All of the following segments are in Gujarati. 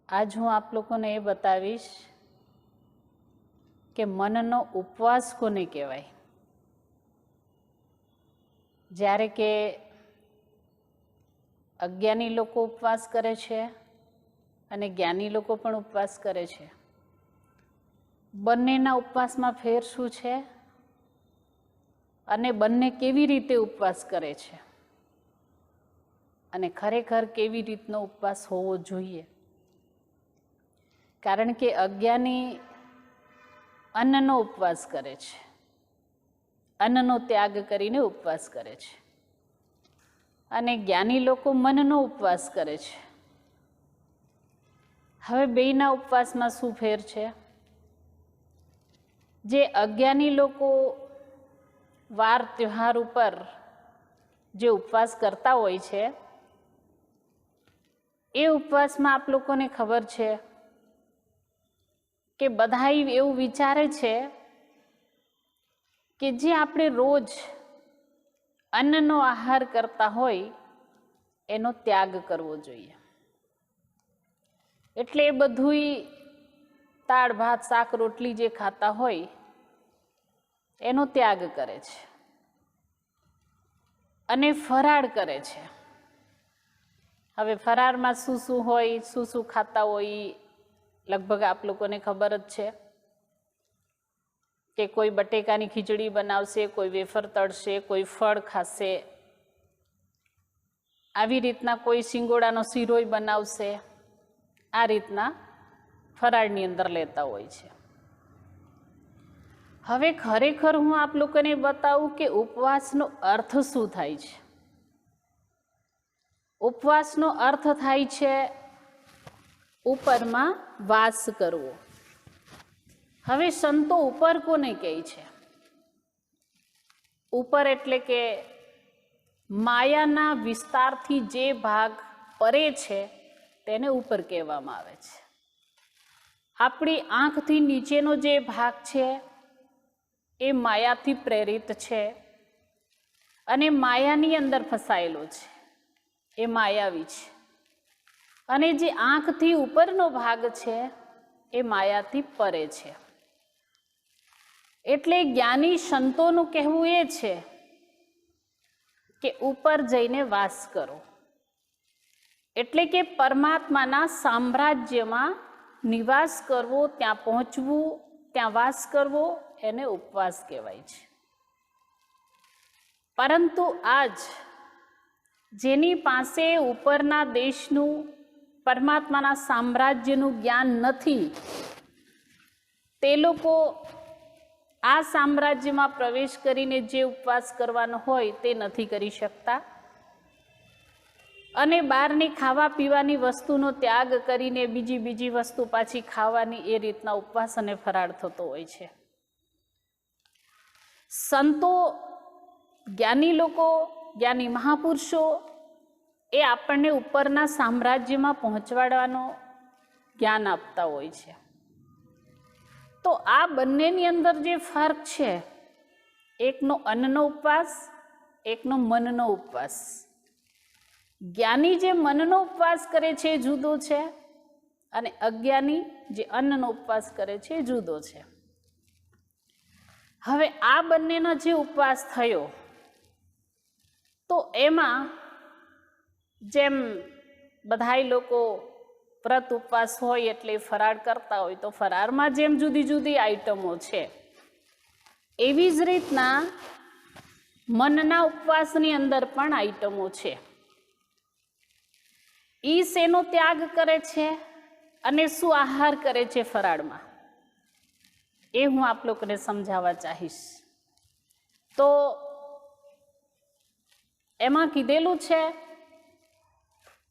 આજ હું આપ લોકોને એ બતાવીશ કે મનનો ઉપવાસ કોને કહેવાય. જ્યારે કે અજ્ઞાની લોકો ઉપવાસ કરે છે અને જ્ઞાની લોકો પણ ઉપવાસ કરે છે. બંનેના ઉપવાસમાં ફેર શું છે અને બંને કેવી રીતે ઉપવાસ કરે છે અને ખરેખર કેવી રીતનો ઉપવાસ હોવો જોઈએ. કારણ કે અજ્ઞાની અન્નનો ઉપવાસ કરે છે, અન્નનો ત્યાગ કરીને ઉપવાસ કરે છે, અને જ્ઞાની લોકો મનનો ઉપવાસ કરે છે. હવે બેયના ઉપવાસમાં શું ફેર છે? જે અજ્ઞાની લોકો વાર તહેવાર ઉપર જે ઉપવાસ કરતા હોય છે એ ઉપવાસમાં આપ લોકોને ખબર છે કે બધાય એવું વિચારે છે કે જે આપણે રોજ અન્નનો આહાર કરતા હોય એનો ત્યાગ કરવો જોઈએ. એટલે એ બધુંય દાળ ભાત શાક રોટલી જે ખાતા હોય એનો ત્યાગ કરે છે અને ફરાળ કરે છે. હવે ફરાળમાં શું શું હોય, શું શું ખાતા હોય, લગભગ આપ લોકોને ખબર જ છે કે કોઈ બટેકાની ખીચડી બનાવશે, કોઈ વેફર તળશે, કોઈ ફળ ખાશે, આવી રીતના કોઈ સિંગોડાનો શીરોય બનાવશે. આ રીતના ફરાળની અંદર લેતા હોય છે. હવે ખરેખર હું આપ લોકોને બતાવું કે ઉપવાસનો અર્થ શું થાય છે. ઉપવાસનો અર્થ થાય છે ઉપરમાં વાસ કરવો. હવે સંતો ઉપર કોને કહે છે? ઉપર એટલે કે માયાના વિસ્તારથી જે ભાગ પરે છે તેને ઉપર કહેવામાં આવે છે. આપણી આંખથી નીચેનો જે ભાગ છે એ માયાથી પ્રેરિત છે અને માયાની અંદર ફસાયેલો છે, એ માયાવી છે. અને જે આંખથી ઉપરનો ભાગ છે એ માયાથી પરે છે. એટલે જ્ઞાની સંતોનું કહેવું એ છે કે ઉપર જઈને વાસ કરો, એટલે કે પરમાત્માના સામ્રાજ્યમાં નિવાસ કરવો, ત્યાં પહોંચવું, ત્યાં વાસ કરવો, એને ઉપવાસ કહેવાય છે. પરંતુ આજ જેની પાસે ઉપરના દેશનું પરમાત્માના સામ્રાજ્યનું જ્ઞાન નથી તે લોકો આ સામ્રાજ્યમાં પ્રવેશ કરીને જે ઉપવાસ કરવાનો હોય તે નથી કરી શકતા અને બહારની ખાવા પીવાની વસ્તુનો ત્યાગ કરીને બીજી વસ્તુ પાછી ખાવાની, એ રીતના ઉપવાસ અને ફરાળ થતો હોય છે. સંતો, જ્ઞાની લોકો, જ્ઞાની મહાપુરુષો એ આપણને ઉપરના સામ્રાજ્યમાં પહોંચવાડવાનો જ્ઞાન આપતા હોય છે. તો આ બંનેની અંદર જે ફર્ક છે, એકનો અન્નનો ઉપવાસ, એકનો મનનો ઉપવાસ. જ્ઞાની જે મનનો ઉપવાસ કરે છે એ જુદો છે અને અજ્ઞાની જે અન્નનો ઉપવાસ કરે છે એ જુદો છે. હવે આ બંનેનો જે ઉપવાસ થયો તો એમાં જેમ બધાય લોકો વ્રત ઉપવાસ હોય એટલે ફરાળ કરતા હોય, તો ફરાળમાં જેમ જુદી જુદી આઈટમો છે એવી જ રીતના મનના ઉપવાસની અંદર પણ આઈટમો છે. ઈ શેનો ત્યાગ કરે છે અને શું આહાર કરે છે ફરાળમાં, એ હું આપ લોકોને સમજાવવા ચાહીશ. તો એમાં કીધેલું છે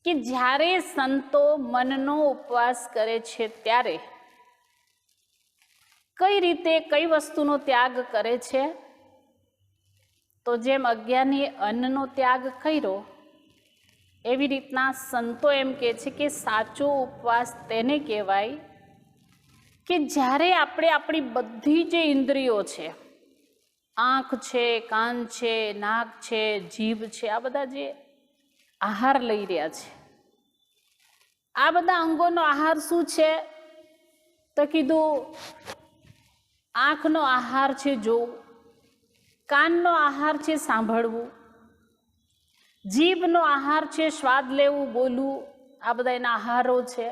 કે જ્યારે સંતો મનનો ઉપવાસ કરે છે ત્યારે કઈ રીતે કઈ વસ્તુનો ત્યાગ કરે છે? તો જેમ અજ્ઞાનીએ અન્નનો ત્યાગ કર્યો એવી રીતના સંતો એમ કહે છે કે સાચો ઉપવાસ તેને કહેવાય કે જ્યારે આપણે આપણી બધી જે ઇન્દ્રિયો છે, આંખ છે, કાન છે, નાક છે, જીભ છે, આ બધા જે આહાર લઈ રહ્યા છે, આ બધા અંગોનો આહાર શું છે? તો કીધું આંખનો આહાર છે જોવું, કાનનો આહાર છે સાંભળવું, જીભનો આહાર છે સ્વાદ લેવું, બોલવું. આ બધા એના આહારો છે.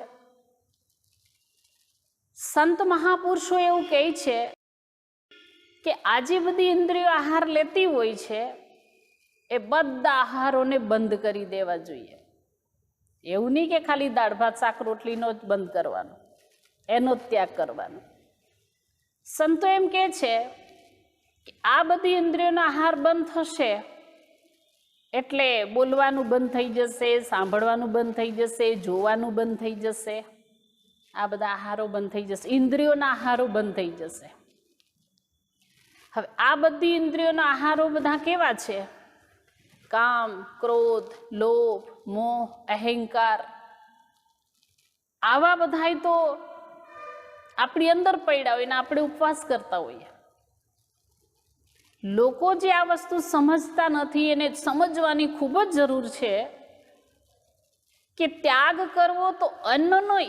સંત મહાપુરુષો એવું કહે છે કે આ જે બધી ઇન્દ્રિયો આહાર લેતી હોય છે એ બધા આહારોને બંધ કરી દેવા જોઈએ. એવું નહીં કે ખાલી દાળ ભાત શાક રોટલીનો જ બંધ કરવાનો, એનો જ ત્યાગ કરવાનો. સંતો એમ કહે છે કે આ બધી ઇન્દ્રિયોનો આહાર બંધ થશે એટલે બોલવાનું બંધ થઈ જશે, સાંભળવાનું બંધ થઈ જશે, જોવાનું બંધ થઈ જશે. આ બધા આહારો બંધ થઈ જશે, ઇન્દ્રિયોના આહારો બંધ થઈ જશે. હવે આ બધી ઇન્દ્રિયોના આહારો બધા કેવા છે? કામ, ક્રોધ, લોભ, મોહ, અહંકાર. આવા બધાય તો આપણી અંદર પડ્યા હોય ને આપણે ઉપવાસ કરતા હોઈએ. લોકો જે આ વસ્તુ સમજતા નથી એને સમજવાની ખૂબ જ જરૂર છે કે ત્યાગ કરવો તો અન્નનો,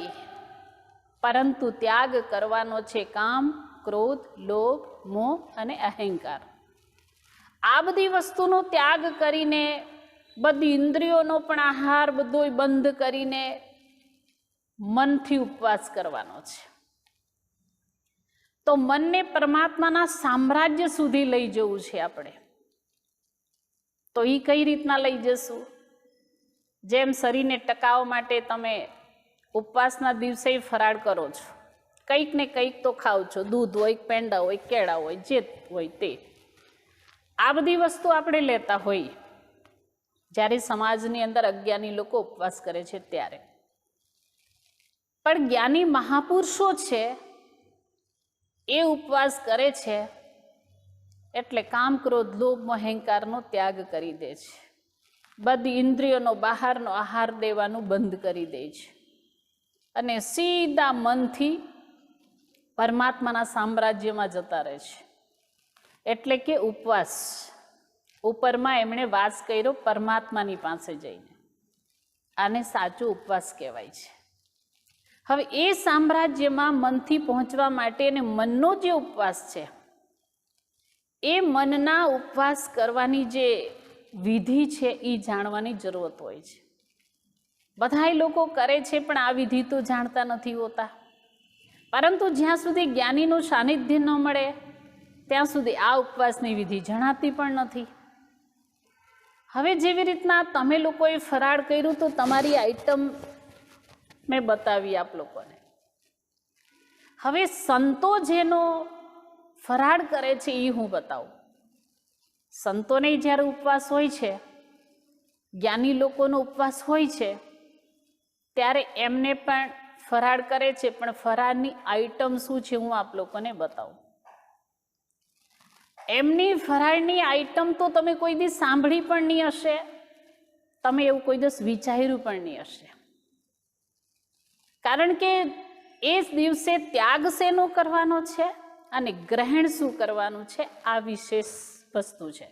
પરંતુ ત્યાગ કરવાનો છે કામ, ક્રોધ, લોભ, મોહ અને અહંકાર. આ બધી વસ્તુનો ત્યાગ કરીને, બધી ઇન્દ્રિયોનો પણ આહાર બધો બંધ કરીને મનથી ઉપવાસ કરવાનો છે. તો મનને પરમાત્માના સામ્રાજ્ય સુધી લઈ જવું છે આપણે. તો એ કઈ રીતના લઈ જશું? જેમ શરીરને ટકાવવા માટે તમે ઉપવાસના દિવસે ફરાળ કરો છો, કંઈક ને કંઈક તો ખાવ છો, દૂધ હોય, પેંડા હોય, કેળા હોય, જે હોય તે. આ બધી વસ્તુ આપણે લેતા હોઈએ જ્યારે સમાજની અંદર અજ્ઞાની લોકો ઉપવાસ કરે છે ત્યારે. પણ જ્ઞાની મહાપુરુષો છે એ ઉપવાસ કરે છે એટલે કામ, ક્રોધ, લોભ, અહંકારનો ત્યાગ કરી દે છે. બધી ઇન્દ્રિયોનો બહારનો આહાર દેવાનું બંધ કરી દે છે અને સીધા મનથી પરમાત્માના સામ્રાજ્યમાં જતા રહે છે. એટલે કે ઉપવાસ. ઉપરમાં એમણે વાસ કર્યો પરમાત્માની પાસે જઈને. આને સાચો ઉપવાસ કહેવાય છે. હવે એ સામ્રાજ્યમાં મનથી પહોંચવા માટે અને મનનો જે ઉપવાસ છે એ મનના ઉપવાસ કરવાની જે વિધિ છે એ જાણવાની જરૂરત હોય છે. બધાય લોકો કરે છે પણ આ વિધિ તો જાણતા નથી હોતા. પરંતુ જ્યાં સુધી જ્ઞાનીનું સાનિધ્ય ન મળે ત્યાં સુધી આ ઉપવાસની વિધિ જણાતી પણ નથી. હવે જેવી રીતના તમે લોકોએ ફરાળ કર્યું તો તમારી આઈટમ મેં બતાવી આપ લોકોને. હવે સંતો જેનો ફરાળ કરે છે એ હું બતાવું. સંતોને જ્યારે ઉપવાસ હોય છે, જ્ઞાની લોકોનો ઉપવાસ હોય છે ત્યારે એમને પણ ફરાળ કરે છે, પણ ફરાળની આઈટમ શું છે હું આપ લોકોને બતાવું. એમની ફરાળની આઈટમ તો તમે કોઈ દિવસ સાંભળી પણ નહીં હશે, તમે એવું કોઈ દિવસ વિચાર્યું પણ નહીં હશે. કારણ કે એ દિવસે ત્યાગ શેનો કરવાનો છે અને ગ્રહણ શું કરવાનું છે આ વિશેષ વસ્તુ છે.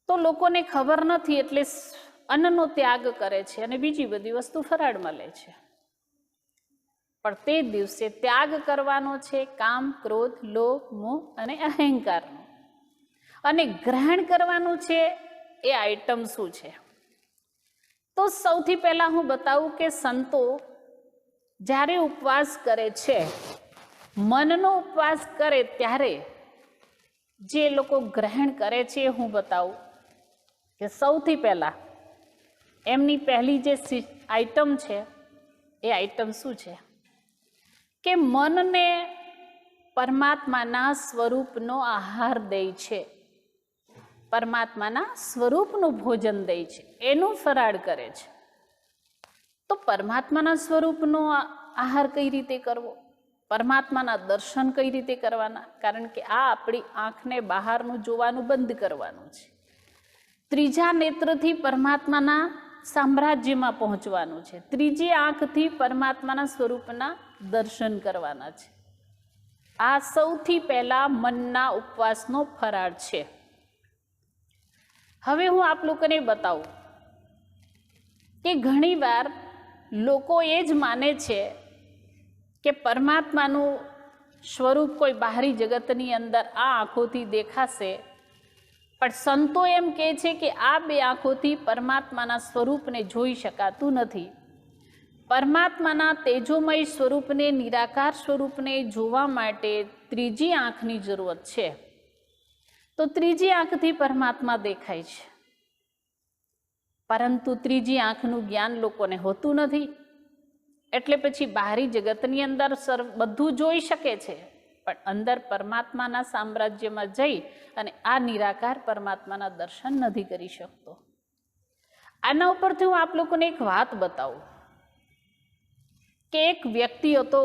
તો લોકોને ખબર નથી એટલે અન્નનો ત્યાગ કરે છે અને બીજી બધી વસ્તુ ફરાળમાં લે છે. પણ તે દિવસે ત્યાગ કરવાનો છે કામ, ક્રોધ, લોભ, મોહ અને અહંકારનો. અને ગ્રહણ કરવાનું છે એ આઈટમ શું છે? તો સૌથી પહેલા હું બતાવું કે સંતો જ્યારે ઉપવાસ કરે છે, મનનો ઉપવાસ કરે ત્યારે જે લોકો ગ્રહણ કરે છે હું બતાવું કે સૌથી પહેલા એમની પહેલી જે આઈટમ છે એ આઈટમ શું છે કે મનને પરમાત્માના સ્વરૂપનો આહાર દે છે, પરમાત્માના સ્વરૂપનું ભોજન દે છે, એનું ફરાળ કરે છે. તો પરમાત્માના સ્વરૂપનો આહાર કઈ રીતે કરવો? પરમાત્માના દર્શન કઈ રીતે કરવાના? કારણ કે આ આપણી આંખને બહારનું જોવાનું બંધ કરવાનું છે. ત્રીજા નેત્રથી પરમાત્માના સામ્રાજ્યમાં પહોંચવાનું છે. ત્રીજી આંખથી પરમાત્માના સ્વરૂપના દર્શન કરવાના છે. આ સૌથી પહેલા મનના ઉપવાસનો ફરાળ છે. હવે હું આપ લોકોને બતાવું કે ઘણીવાર લોકો એ જ માને છે કે પરમાત્માનું સ્વરૂપ કોઈ બહારી જગતની અંદર આ આંખોથી દેખાશે, પણ સંતો એમ કહે છે કે આ બે આંખોથી પરમાત્માના સ્વરૂપને જોઈ શકાતું નથી. પરમાત્માના તેજોમય સ્વરૂપને, નિરાકાર સ્વરૂપને જોવા માટે ત્રીજી આંખની જરૂરત છે. તો ત્રીજી આંખથી પરમાત્મા દેખાય છે, પરંતુ ત્રીજી આંખનું જ્ઞાન લોકોને હોતું નથી. એટલે પછી બહારી જગતની અંદર બધું જોઈ શકે છે, પણ અંદર પરમાત્માના સામ્રાજ્યમાં જઈ અને આ નિરાકાર પરમાત્માના દર્શન નથી કરી શકતો. આના ઉપરથી હું આપ લોકોને એક વાત બતાવું કે એક વ્યક્તિ હતો,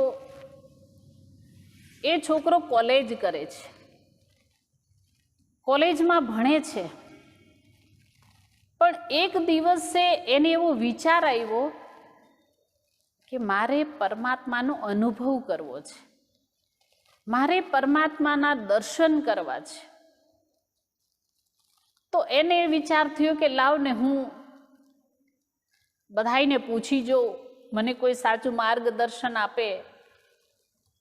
એ છોકરો કોલેજ કરે છે, કોલેજમાં ભણે છે, પણ એક દિવસે એને એવો વિચાર આવ્યો કે મારે પરમાત્માનો અનુભવ કરવો છે, મારે પરમાત્માના દર્શન કરવા છે. તો એને વિચાર થયો કે લાવ ને હું બધાઈને પૂછી જોઉં, મને કોઈ સાચું માર્ગદર્શન આપે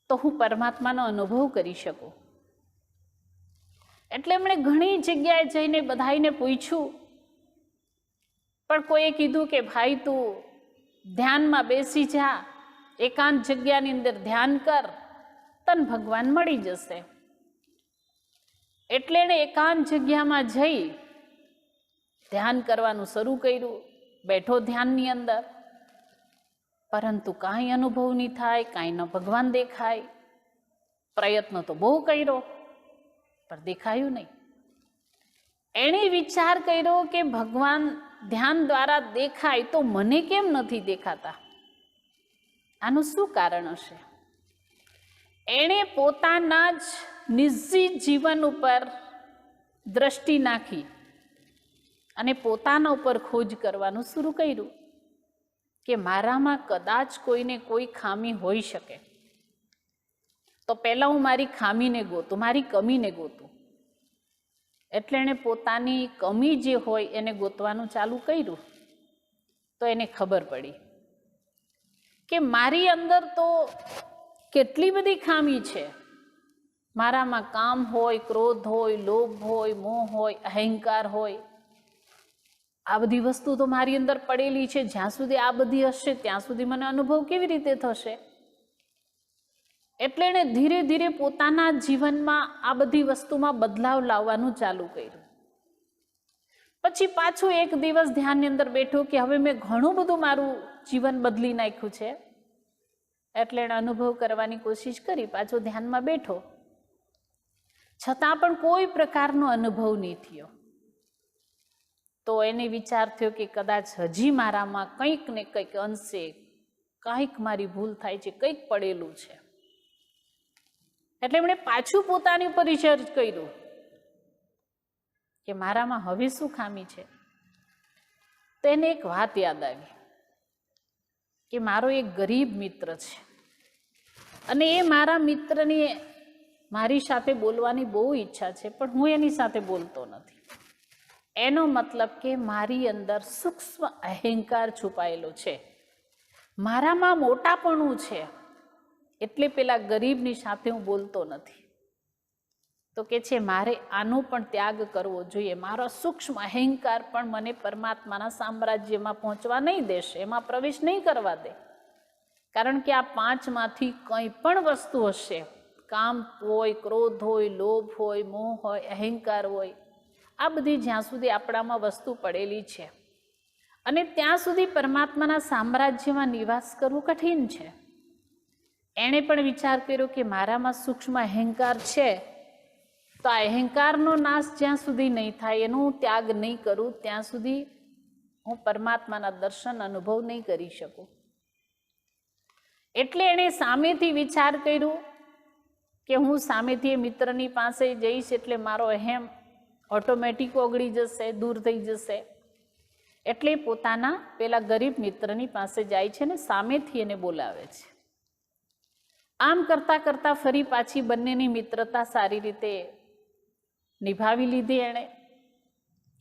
તો હું પરમાત્માનો અનુભવ કરી શકું. એટલે એમણે ઘણી જગ્યાએ જઈને બધાઈને પૂછ્યું, પણ કોઈએ કીધું કે ભાઈ તું ધ્યાનમાં બેસી જા, એકાંત જગ્યાની અંદર ધ્યાન કર, તને ભગવાન મળી જશે. એટલે એણે એકાંત જગ્યામાં જઈ ધ્યાન કરવાનું શરૂ કર્યું. બેઠો ધ્યાનની અંદર, પરંતુ કાંઈ અનુભવ નહીં થાય, કાંઈ ન ભગવાન દેખાય. પ્રયત્ન તો બહુ કર્યો પણ દેખાયું નહીં. એણે વિચાર કર્યો કે ભગવાન ધ્યાન દ્વારા દેખાય તો મને કેમ નથી દેખાતા, આનું શું કારણ હશે? એણે પોતાના જ નિજી જીવન ઉપર દ્રષ્ટિ નાખી અને પોતાના ઉપર ખોજ કરવાનું શરૂ કર્યું કે મારામાં કદાચ કોઈને કોઈ ખામી હોઈ શકે, તો પહેલાં હું મારી ખામીને ગોતું, મારી કમીને ગોતું. એટલે એણે પોતાની કમી જે હોય એને ગોતવાનું ચાલુ કર્યું. તો એને ખબર પડી કે મારી અંદર તો કેટલી બધી ખામી છે. મારામાં કામ હોય, ક્રોધ હોય, લોભ હોય, મોહ હોય, અહંકાર હોય, આ બધી વસ્તુ તો મારી અંદર પડેલી છે. જ્યાં સુધી આ બધી હશે ત્યાં સુધી મને અનુભવ કેવી રીતે થશે? એટલે એણે ધીરે ધીરે પોતાના જીવનમાં આ બધી વસ્તુમાં બદલાવ લાવવાનું ચાલુ કર્યું. પછી પાછું એક દિવસ ધ્યાનની અંદર બેઠો કે હવે મેં ઘણું બધું મારું જીવન બદલી નાખ્યું છે. એટલે એણે અનુભવ કરવાની કોશિશ કરી, પાછો ધ્યાનમાં બેઠો, છતાં પણ કોઈ પ્રકારનો અનુભવ નહીં થયો. તો એને વિચાર થયો કે કદાચ હજી મારામાં કંઈક ને કંઈક અંશે કંઈક મારી ભૂલ થાય છે, કંઈક પડેલું છે. એટલે એમણે પાછું પોતાની ઉપર રિસર્ચ કર્યું કે મારામાં હવે શું ખામી છે. તો એને એક વાત યાદ આવી કે મારો એક ગરીબ મિત્ર છે અને એ મારા મિત્રની મારી સાથે બોલવાની બહુ ઈચ્છા છે, પણ હું એની સાથે બોલતો નથી. એનો મતલબ કે મારી અંદર સૂક્ષ્મ અહંકાર છુપાયેલો છે, મારામાં મોટાપણું છે, એટલે પેલા ગરીબની સાથે હું બોલતો નથી. તો કે છે મારે આનો પણ ત્યાગ કરવો જોઈએ. મારો સૂક્ષ્મ અહંકાર પણ મને પરમાત્માના સામ્રાજ્યમાં પહોંચવા નહીં દેશે, એમાં પ્રવેશ નહીં કરવા દે. કારણ કે આ પાંચમાંથી કંઈ પણ વસ્તુ હશે, કામ હોય, ક્રોધ હોય, લોભ હોય, મોહ હોય, અહંકાર હોય, આ બધી જ્યાં સુધી આપણામાં વસ્તુ પડેલી છે અને ત્યાં સુધી પરમાત્માના સામ્રાજ્યમાં નિવાસ કરવું કઠિન છે. એણે પણ વિચાર કર્યો કે મારામાં સૂક્ષ્મ અહંકાર છે, તો આ અહંકારનો નાશ જ્યાં સુધી નહીં થાય, એનો હું ત્યાગ નહીં કરું, ત્યાં સુધી હું પરમાત્માના દર્શન અનુભવ નહીં કરી શકું. એટલે એણે સામેથી વિચાર કર્યો કે હું સામેથી એ મિત્રની પાસે જઈશ એટલે મારો અહેમ ઓટોમેટિક ઓગળી જશે, દૂર થઈ જશે. એટલે પોતાના પેલા ગરીબ મિત્રની પાસે જાય છે ને સામેથી એને બોલાવે છે. આમ કરતાં કરતાં ફરી પાછી બંનેની મિત્રતા સારી રીતે નિભાવી લીધી. એણે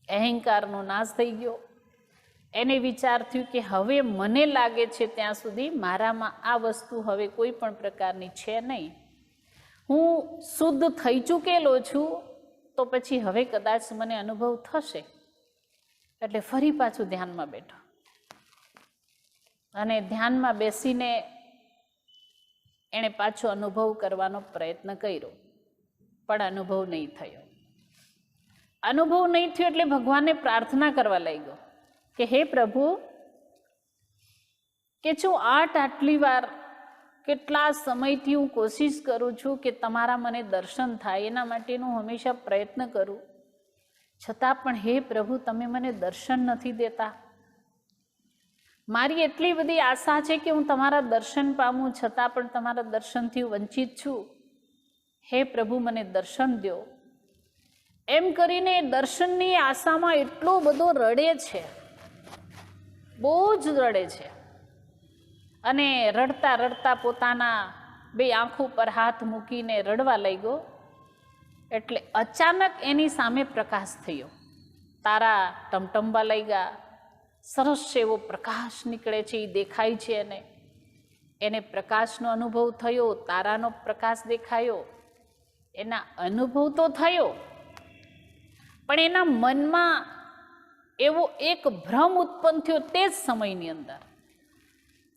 અહંકારનો નાશ થઈ ગયો. એને વિચાર થયું કે હવે મને લાગે છે ત્યાં સુધી મારામાં આ વસ્તુ હવે કોઈ પણ પ્રકારની છે નહીં, હું શુદ્ધ થઈ ચૂકેલો છું, તો પછી હવે કદાચ મને અનુભવ થશે. એટલે ફરી પાછું ધ્યાનમાં બેઠો અને ધ્યાનમાં બેસીને એણે પાછો અનુભવ કરવાનો પ્રયત્ન કર્યો, પણ અનુભવ નહીં થયો. અનુભવ નહીં થયો એટલે ભગવાનને પ્રાર્થના કરવા લાગ્યો કે હે પ્રભુ, કે જો આટલી વાર કેટલા સમયથી હું કોશિશ કરું છું કે તમારા મને દર્શન થાય, એના માટેનું હંમેશા પ્રયત્ન કરું, છતાં પણ હે પ્રભુ તમે મને દર્શન નથી દેતા. મારી એટલી બધી આશા છે કે હું તમારા દર્શન પામું, છતાં પણ તમારા દર્શનથી વંચિત છું. હે પ્રભુ મને દર્શન દો. એમ કરીને દર્શનની આશામાં એટલો બધો રડે છે, બહુ જ રડે છે. અને રડતા રડતા પોતાના બે આંખો પર હાથ મૂકીને રડવા લાગ્યો. એટલે અચાનક એની સામે પ્રકાશ થયો, તારા ટમટમવા લાગ્યા, સરસ એવો પ્રકાશ નીકળે છે, એ દેખાય છે. એને પ્રકાશનો અનુભવ થયો, તારાનો પ્રકાશ દેખાયો. એના અનુભવ તો થયો, પણ એના મનમાં એવો એક ભ્રમ ઉત્પન્ન થયો તે જ સમયની અંદર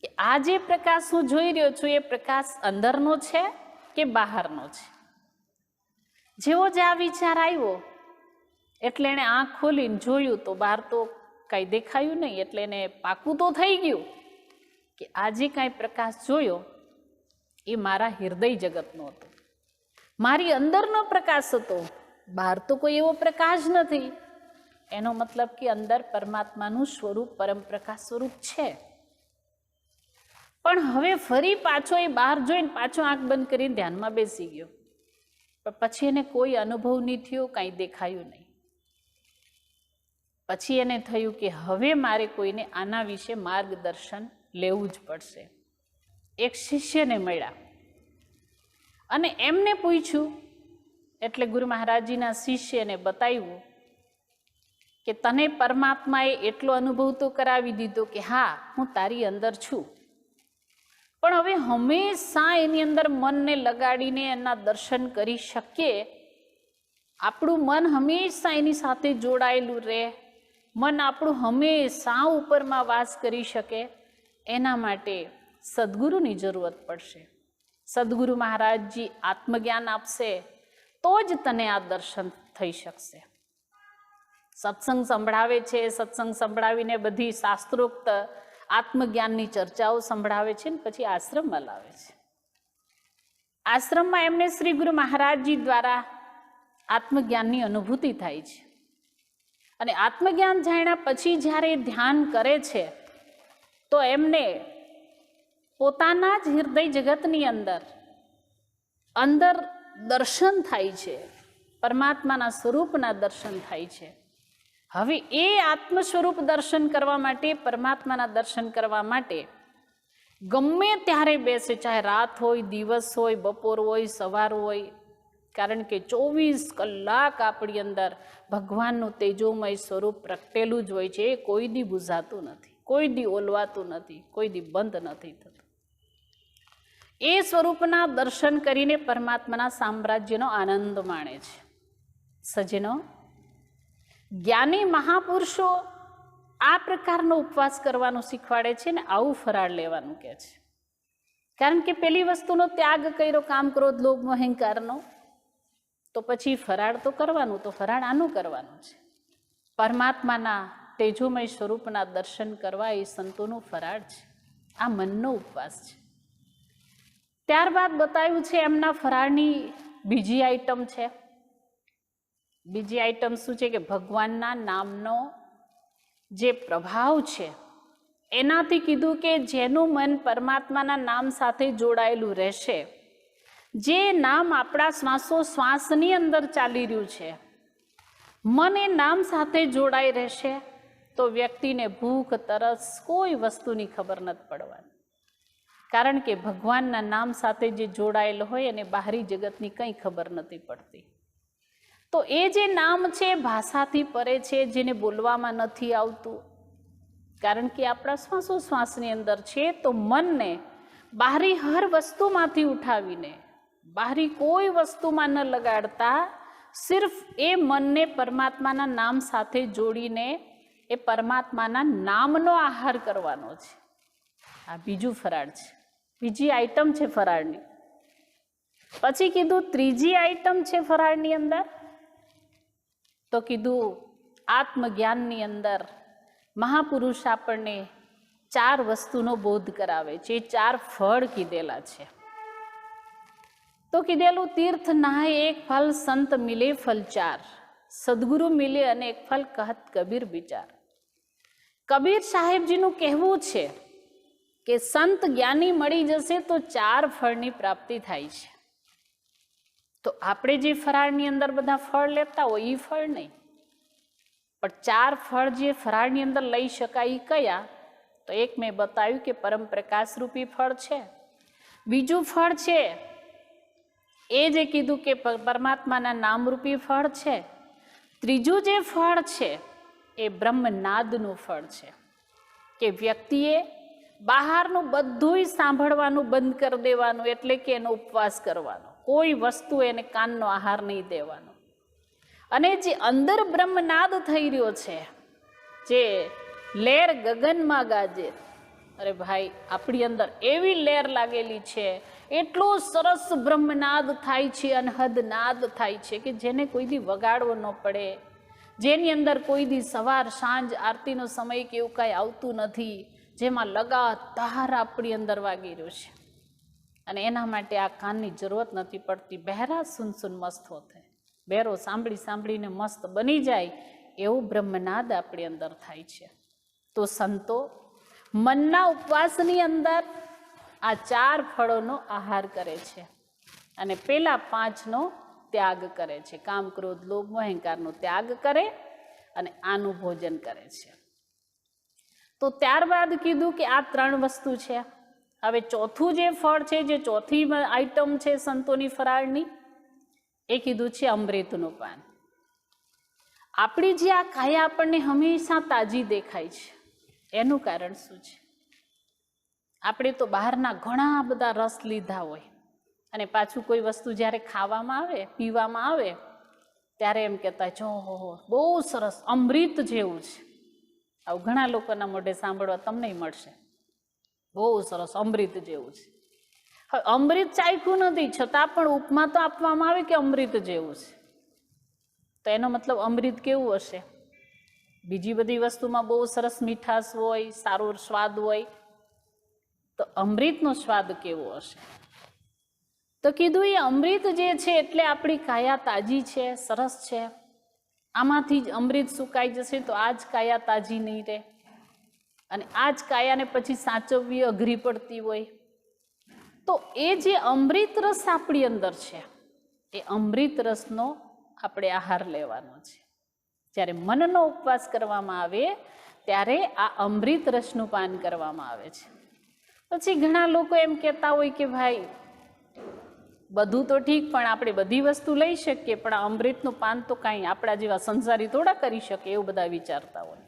કે આ જે પ્રકાશ હું જોઈ રહ્યો છું એ પ્રકાશ અંદરનો છે કે બહારનો છે. જેવો જ આ વિચાર આવ્યો એટલે એણે આંખ ખોલીને જોયું તો બહાર તો કાંઈ દેખાયું નહીં. એટલે એને પાકું તો થઈ ગયું કે આ જે કાંઈ પ્રકાશ જોયો એ મારા હૃદય જગતનો હતો, મારી અંદરનો પ્રકાશ હતો, બહાર તો કોઈ એવો પ્રકાશ નથી. એનો મતલબ કે અંદર પરમાત્માનું સ્વરૂપ, પરમ પ્રકાશ સ્વરૂપ છે. પણ હવે ફરી પાછો એ બહાર જોઈને પાછો આંખ બંધ કરીને ધ્યાનમાં બેસી ગયો. પણ પછી એને કોઈ અનુભવ નહીં થયો, કાંઈ દેખાયું નહીં. પછી એને થયું કે હવે મારે કોઈને આના વિશે માર્ગદર્શન લેવું જ પડશે. એક શિષ્યને મળ્યા અને એમને પૂછ્યું. એટલે ગુરુ મહારાજજીના શિષ્યને બતાવ્યું કે તને પરમાત્માએ એટલો અનુભવ તો કરાવી દીધો કે હા હું તારી અંદર છું, પણ હવે હંમેશા એની અંદર મનને લગાડીને એના દર્શન કરી શકીએ, આપણું મન હંમેશા એની સાથે જોડાયેલું રહે, મન આપણું હંમેશા ઉપરમાં વાસ કરી શકે, એના માટે સદગુરુની જરૂરત પડશે. સદગુરુ મહારાજજી આત્મજ્ઞાન આપશે તો જ તને આ દર્શન થઈ શકશે. સત્સંગ સંભળાવે છે, સત્સંગ સંભળાવીને બધી શાસ્ત્રોક્ત આત્મજ્ઞાનની ચર્ચાઓ સંભળાવે છે ને પછી આશ્રમમાં લાવે છે. આશ્રમમાં એમને શ્રી ગુરુ મહારાજજી દ્વારા આત્મજ્ઞાનની અનુભૂતિ થાય છે. અને આત્મજ્ઞાન જાણ્યા પછી જ્યારે ધ્યાન કરે છે તો એમને પોતાના જ હૃદય જગતની અંદર દર્શન થાય છે, પરમાત્માના સ્વરૂપના દર્શન થાય છે. હવે એ આત્મ સ્વરૂપ દર્શન કરવા માટે, પરમાત્માના દર્શન કરવા માટે ગમે ત્યારે બેસે, ચાહે રાત હોય, દિવસ હોય, બપોર હોય, સવાર હોય, કારણ કે 24 કલાક આપણી અંદર ભગવાનનું તેજોમય સ્વરૂપ પ્રગટેલું જ હોય છે. એ કોઈ દી બુઝાતું નથી, કોઈ દી ઓલવાતું નથી, કોઈ દી બંધ નથી થતું. એ સ્વરૂપના દર્શન કરીને પરમાત્માના સામ્રાજ્યનો આનંદ માણે છે. સજ્જનો, જ્ઞાની મહાપુરુષો આ પ્રકારનો ઉપવાસ કરવાનું શીખવાડે છે ને આવું ફરાળ લેવાનું કહે છે. કારણ કે પેલી વસ્તુનો ત્યાગ કર્યો, કામ, ક્રોધ, લોભ, અહંકારનો, તો પછી ફરાળ તો કરવાનું, તો ફરાળ આનું કરવાનું છે. પરમાત્માના તેજોમય સ્વરૂપના દર્શન કરવા એ સંતોનું ફરાળ છે, આ મનનો ઉપવાસ છે. ત્યારબાદ બતાવ્યું છે એમના ફરાળની બીજી આઈટમ છે. બીજી આઈટમ શું છે કે ભગવાનના નામનો જે પ્રભાવ છે એનાથી કીધું કે જેનું મન પરમાત્માના નામ સાથે જોડાયેલું રહેશે, જે નામ આપણા શ્વાસોશ્વાસની અંદર ચાલી રહ્યું છે, મન એ નામ સાથે જોડાઈ રહેશે તો વ્યક્તિને ભૂખ, તરસ કોઈ વસ્તુની ખબર નથી પડવાની. કારણ કે ભગવાનના નામ સાથે જે જોડાયેલો હોય એને બહારી જગતની કંઈ ખબર નથી પડતી. તો એ જે નામ છે ભાષાથી પરે છે, જેને બોલવામાં નથી આવતું, કારણ કે આપણા શ્વાસોશ્વાસની અંદર છે. તો મનને બહારી હર વસ્તુમાંથી ઉઠાવીને બહારી કોઈ વસ્તુમાં ન લગાડતા સિર્ફ એ મનને પરમાત્માના નામ સાથે જોડીને એ પરમાત્માના નામનો આહાર કરવાનો છે. આ બીજું ફરાળ છે, બીજી આઈટમ છે ફરાળની. પછી કીધું ત્રીજી આઈટમ છે ફરાળની અંદર, તો કીધું આત્મજ્ઞાનની અંદર મહાપુરુષ આપણને 4 વસ્તુનો બોધ કરાવે છે. 4 ફળ કીધેલા છે. તો કીધેલું તીર્થ નહાય એક ફલ, સંત મિલે ફલ 4, સદગુરુ મિલે અનેક ફલ, કહત કબીર વિચાર. કબીર સાહેબજીનું કહેવું છે કે સંત જ્ઞાની મળી જશે તો 4 ફળની પ્રાપ્તિ થાય છે. તો આપણે જે ફરાળની અંદર બધા ફળ લેતા હોય એ ફળ નહીં, પણ 4 ફળ જે ફરાળની અંદર લઈ શકાય એ કયા? તો એક મેં બતાવ્યું કે પરમ પ્રકાશ રૂપી ફળ છે. બીજું ફળ છે એ જે કીધું કે પરમાત્માના નામરૂપી ફળ છે. ત્રીજું જે ફળ છે એ બ્રહ્મનાદનું ફળ છે, કે વ્યક્તિએ બહારનું બધુંય સાંભળવાનું બંધ કરી દેવાનું, એટલે કે એનો ઉપવાસ કરવાનો, કોઈ વસ્તુ એને કાનનો આહાર નહીં દેવાનો. અને જે અંદર બ્રહ્મનાદ થઈ રહ્યો છે, જે લહેર ગગનમાં ગાજે, અરે ભાઈ આપણી અંદર એવી લહેર લાગેલી છે, એટલો સરસ બ્રહ્મનાદ થાય છે, અનહદ નાદ થાય છે કે જેને કોઈ દી વગાડવો ન પડે, જેની અંદર કોઈ દી સવાર સાંજ આરતીનો સમય કે એવું કાંઈ આવતું નથી, જેમાં લગાતાર આપણી અંદર વાગી રહ્યું છે. અને એના માટે આ કાનની જરૂરત નથી પડતી. બહેરા સુન મસ્ત હોતે, બહેરો સાંભળી સાંભળીને મસ્ત બની જાય એવું બ્રહ્મનાદ આપણી અંદર થાય છે. તો સંતો મનના ઉપવાસની અંદર આ 4 ફળોનો આહાર કરે છે અને પેલા 5નો ત્યાગ કરે છે. કામ, ક્રોધ, લોભ, અહંકારનો ત્યાગ કરે અને આનું ભોજન કરે છે. તો ત્યારબાદ કીધું કે આ 3 વસ્તુ છે. હવે ચોથું જે ફળ છે, જે ચોથી આઈટમ છે સંતોની ફરાળની, એ કીધું છે અમૃતનું પાન. આપણી જે આ કાયા આપણને હંમેશા તાજી દેખાય છે, એનું કારણ શું છે? આપણે તો બહારના ઘણા બધા રસ લીધા હોય અને પાછું કોઈ વસ્તુ જ્યારે ખાવામાં આવે, પીવામાં આવે, ત્યારે એમ કહેતા જો બહુ સરસ, અમૃત જેવું છે. આવું ઘણા લોકોના મોઢે સાંભળવા તમને મળશે, બહુ સરસ, અમૃત જેવું છે. હવે અમૃત ચાખ્યું નથી છતાં પણ ઉપમા તો આપવામાં આવે કે અમૃત જેવું છે. તો એનો મતલબ અમૃત કેવું હશે? બીજી બધી વસ્તુમાં બહુ સરસ મીઠાશ હોય, સારો સ્વાદ હોય, તો અમૃતનો સ્વાદ કેવો હશે? તો કીધું એ અમૃત જે છે એટલે આપણી કાયા તાજી છે, સરસ છે. આમાંથી જ અમૃત સુકાઈ જશે તો આ જ કાયા તાજી નહીં રહે, અને આ જ કાયાને પછી સાચવવી અઘરી પડતી હોય. તો એ જે અમૃત રસ આપણી અંદર છે, એ અમૃત રસનો આપણે આહાર લેવાનો છે. જ્યારે મનનો ઉપવાસ કરવામાં આવે ત્યારે આ અમૃત રસનું પાન કરવામાં આવે છે. પછી ઘણા લોકો એમ કહેતા હોય કે ભાઈ બધું તો ઠીક, પણ આપણે બધી વસ્તુ લઈ શકીએ, પણ આ અમૃતનું પાન તો કાંઈ આપણા જેવા સંસારી થોડા કરી શકે, એવું બધા વિચારતા હોય.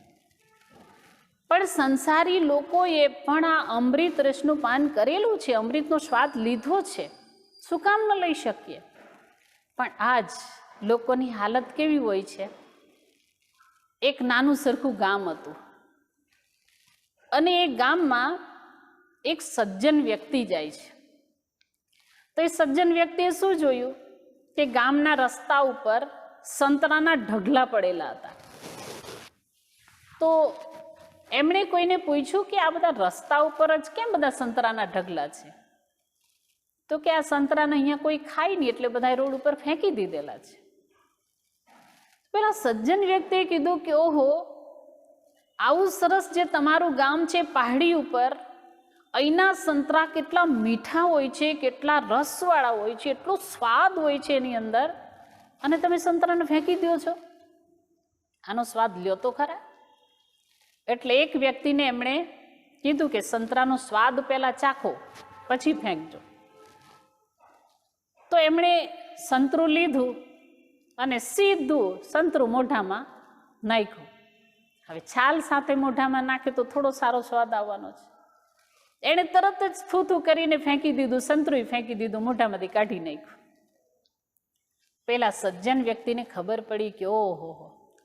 પણ સંસારી લોકોએ પણ આ અમૃત રસનું પાન કરેલું છે, અમૃતનો સ્વાદ લીધો છે, શું કામ ન લઈ શકીએ? પણ આજ લોકોની હાલત કેવી હોય છે? એક નાનું સરખું ગામ હતું અને એ ગામમાં એક સજ્જન વ્યક્તિ જાય છે. તો એ સજ્જન વ્યક્તિએ શું જોયું કે ગામના રસ્તા ઉપર સંતરાના ઢગલા પડેલા હતા. તો એમણે કોઈને પૂછ્યું કે આ બધા રસ્તા ઉપર જ કેમ બધા સંતરાના ઢગલા છે? તો કે આ સંતરાને અહીંયા કોઈ ખાય નહીં એટલે બધા રોડ ઉપર ફેંકી દીધેલા છે. પેલા સજ્જન વ્યક્તિએ કીધું કે ઓહો, આવું સરસ જે તમારું ગામ છે પહાડી ઉપર, અહીંના સંતરા કેટલા મીઠા હોય છે, કેટલા રસવાળા હોય છે, એટલો સ્વાદ હોય છે એની અંદર, અને તમે સંતરાને ફેંકી દો છો. આનો સ્વાદ લ્યો તો ખરા. એટલે એક વ્યક્તિને એમણે કીધું કે સંતરાનો સ્વાદ પહેલા ચાખો પછી ફેંકજો. તો એમણે સંતરું લીધું અને સીધું સંતરું મોઢામાં નાખ્યું. હવે છાલ સાથે મોઢામાં નાખે તો થોડો સારો સ્વાદ આવવાનો છે. એણે તરત જ થૂથું કરીને ફેંકી દીધું, સંતરું ફેંકી દીધું, મોઢામાંથી કાઢી નાખ્યું. પેલા સજ્જન વ્યક્તિને ખબર પડી કે ઓહો,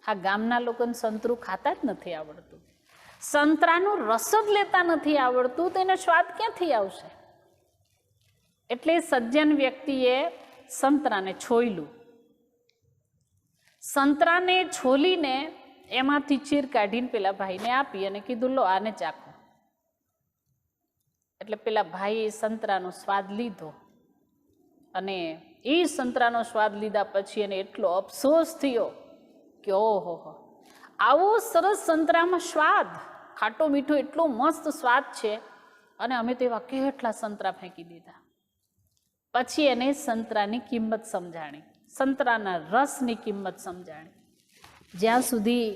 આ ગામના લોકોને સંતરું ખાતા જ નથી આવડતું, સંતરાનો રસ જ લેતા નથી આવડતું, તો એનો સ્વાદ ક્યાંથી આવશે? એટલે સજ્જન વ્યક્તિએ સંતરાને છોયલું. સંતરાને છોલીને એમાંથી ચીર કાઢીને પેલા ભાઈને આપી અને કીધું, લો આને ચાખો. એટલે પેલા ભાઈએ સંતરાનો સ્વાદ લીધો અને એ સંતરાનો સ્વાદ લીધા પછી એને એટલો અફસોસ થયો કે ઓહો, આવો સરસ સંતરામાં સ્વાદ, ખાટો મીઠો એટલો મસ્ત સ્વાદ છે, અને અમે તો એવા કેટલા સંતરા ફેંકી દીધા. પછી એને સંતરાની કિંમત સમજાણી, સંતરાના રસની કિંમત સમજાણી. જ્યાં સુધી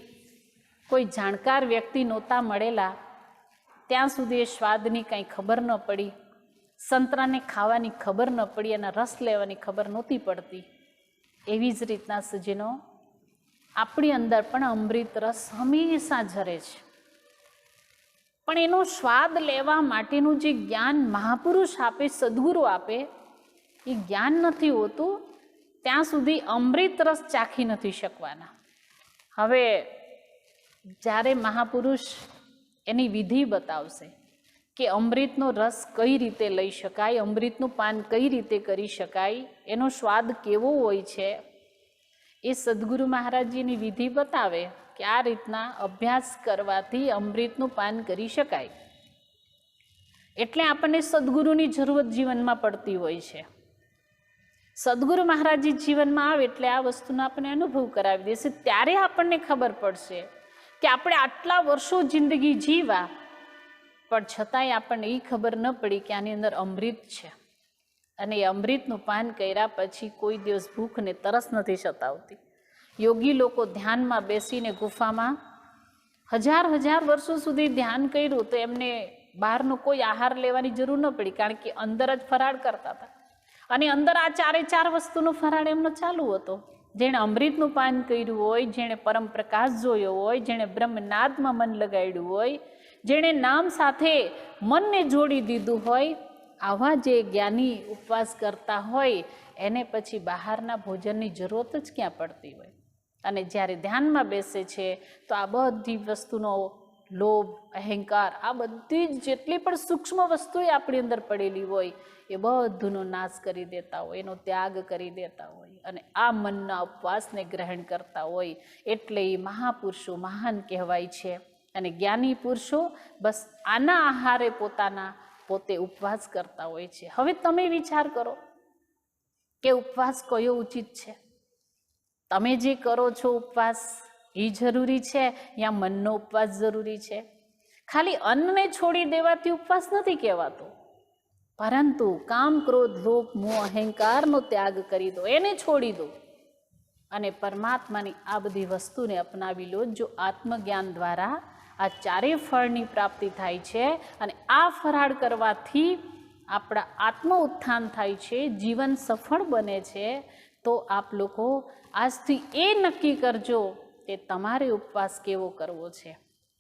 કોઈ જાણકાર વ્યક્તિ નહોતા મળેલા ત્યાં સુધી એ સ્વાદની કંઈ ખબર ન પડી, સંતરાને ખાવાની ખબર ન પડી, એના રસ લેવાની ખબર નહોતી પડતી. એવી જ રીતના સજ્જનો, આપણી અંદર પણ અમૃત રસ હંમેશા ઝરે છે, પણ એનો સ્વાદ લેવા માટેનું જે જ્ઞાન મહાપુરુષ આપે, સદગુરુ આપે, એ જ્ઞાન નથી હોતું ત્યાં સુધી અમૃત રસ ચાખી નથી શકવાના. હવે જ્યારે મહાપુરુષ એની વિધિ બતાવશે કે અમૃતનો રસ કઈ રીતે લઈ શકાય, અમૃતનું પાન કઈ રીતે કરી શકાય, એનો સ્વાદ કેવો હોય છે, એ સદગુરુ મહારાજજીની વિધિ બતાવે કે આ રીતના અભ્યાસ કરવાથી અમૃતનું પાન કરી શકાય. એટલે આપણને સદગુરુની જરૂરત જીવનમાં પડતી હોય છે. સદગુરુ મહારાજજી જીવનમાં આવે એટલે આ વસ્તુનો આપણે અનુભવ કરાવી દેશે. ત્યારે આપણને ખબર પડશે કે આપણે આટલા વર્ષો જિંદગી જીવા પણ છતાંય આપણને એ ખબર ન પડી કે આની અંદર અમૃત છે, અને એ અમૃતનું પાન કર્યા પછી કોઈ દિવસ ભૂખ ને તરસ નથી સતાવતી. યોગી લોકો ધ્યાનમાં બેસીને ગુફામાં હજાર વર્ષો સુધી ધ્યાન કર્યું તો એમને બહારનો કોઈ આહાર લેવાની જરૂર ન પડી, કારણ કે અંદર જ ફરાળ કરતા હતા, અને અંદર આ ચારે વસ્તુનો ફરાળ એમનો ચાલુ હતો. જેણે અમૃતનું પાન કર્યું હોય, જેણે પરમ પ્રકાશ જોયો હોય, જેણે બ્રહ્મનાદમાં મન લગાડ્યું હોય, જેણે નામ સાથે મનને જોડી દીધું હોય, આવા જે જ્ઞાની ઉપવાસ કરતા હોય એને પછી બહારના ભોજનની જરૂરત જ ક્યાં પડતી હોય. અને જ્યારે ધ્યાનમાં બેસે છે તો આ બધી વસ્તુનો લોભ, અહંકાર, આ બધી જ જેટલી પણ સૂક્ષ્મ વસ્તુઓ આપણી અંદર પડેલી હોય એ બધુંનો નાશ કરી દેતા હોય, એનો ત્યાગ કરી દેતા હોય, અને આ મનના ઉપવાસને ગ્રહણ કરતા હોય. એટલે એ મહાપુરુષો મહાન કહેવાય છે. અને જ્ઞાની પુરુષો બસ આના આહારે પોતે ઉપવાસ કરતા હોય છે. હવે તમે વિચાર કરો કે ઉપવાસ કયો ઉચિત છે? તમે જે કરો છો ઉપવાસ એ જરૂરી છે યા મનનો ઉપવાસ જરૂરી છે? ખાલી અન્નને છોડી દેવાથી ઉપવાસ નથી કહેવાતો, પરંતુ કામ, ક્રોધ, લોભ, મોહ, અહંકારનો ત્યાગ કરી દો, એને છોડી દો અને પરમાત્માની આ બધી વસ્તુને અપનાવી લો. જો આત્મજ્ઞાન દ્વારા આ ચારેય ફળની પ્રાપ્તિ થાય છે અને આ ફરાળ કરવાથી આપણા આત્મ ઉત્થાન થાય છે, જીવન સફળ બને છે, તો આપ લોકો આજથી એ નક્કી કરજો કે તમારે ઉપવાસ કેવો કરવો છે.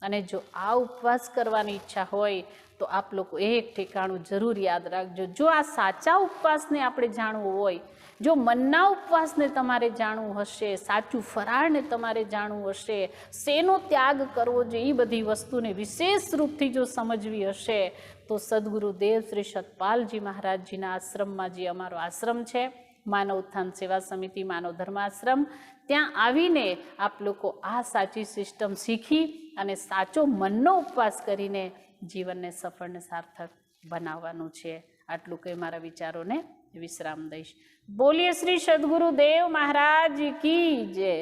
અને જો આ ઉપવાસ કરવાની ઈચ્છા હોય તો આપ લોકો એક ઠેકાણું જરૂર યાદ રાખજો. જો આ સાચા ઉપવાસને આપણે જાણવું હોય, જો મનના ઉપવાસને તમારે જાણવું હશે, સાચું ફરાળને તમારે જાણવું હશે, શેનો ત્યાગ કરવો જોઈએ એ બધી વસ્તુને વિશેષ રૂપથી જો સમજવી હશે તો સદગુરુદેવ શ્રી સતપાલજી મહારાજજીના આશ્રમમાં, જે અમારો આશ્રમ છે માનવ ઉત્થાન સેવા સમિતિ માનવ ધર્માશ્રમ, ત્યાં આવીને આપ લોકો આ સાચી સિસ્ટમ શીખી અને સાચો મનનો ઉપવાસ કરીને જીવનને સફળ ને સાર્થક બનાવવાનું છે. આટલું કંઈ મારા વિચારોને વિશ્રામ દઈશ. બોલીએ શ્રી સદગુરુદેવ મહારાજ કી જય.